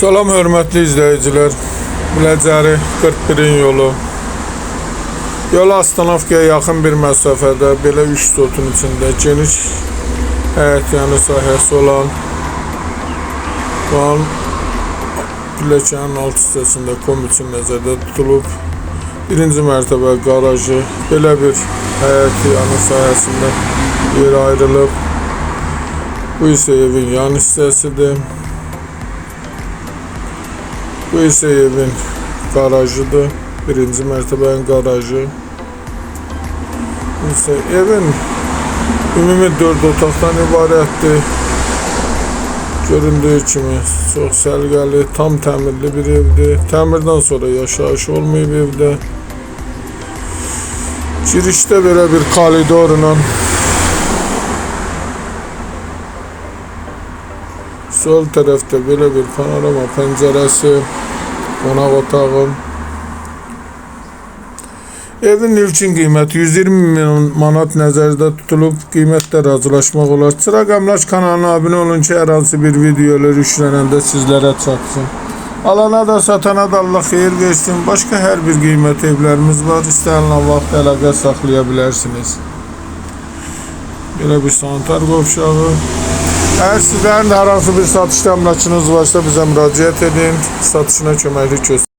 Salam hörmətli izləyicilər. Biləcəri 41-in yolu. Yol Astanovkaya yaxın bir məsafədə belə 3 sotun içində geniş həyətyanı sahəsi olan pilləkənin alt hissəsində kom üçün nəzərdə tutulub. Birinci mərtəbə qarajı belə bir həyətyanı sahəsində yer ayrılıb. Bu isə evin yan hissəsidir. Bu ise evin garajıdır. Birinci mərtəbənin garajı. İşte evin ümumi 4 otaqdan ibarətdir. Göründüyü kimi çox səlqəli, tam təmirli bir evdir. Təmirdən sonra yaşayış olmayıb evdə. Girişdə belə bir koridorla sol tərəfdə belə bir panorama pəncərəsi, qonaq otağı. Evin ilkin qiyməti 120 min manat nəzərdə tutulub. Qiymətdə razılaşmaq olar. Çıraq Əmlak kanalına abunə olun ki, hər hansı bir videolar yüklənəndə sizlərə çatsın. Alana da satana da Allah xeyir versin. Başqa hər bir qiymət evlərimiz var. İstənilən vaxt əlaqə saxlaya bilərsiniz. Belə bir sanitar qovşağı. Eğer sizlerin de herhangi bir satış emlakınız varsa bize müracaat edin. Satışına köməklik göstərin.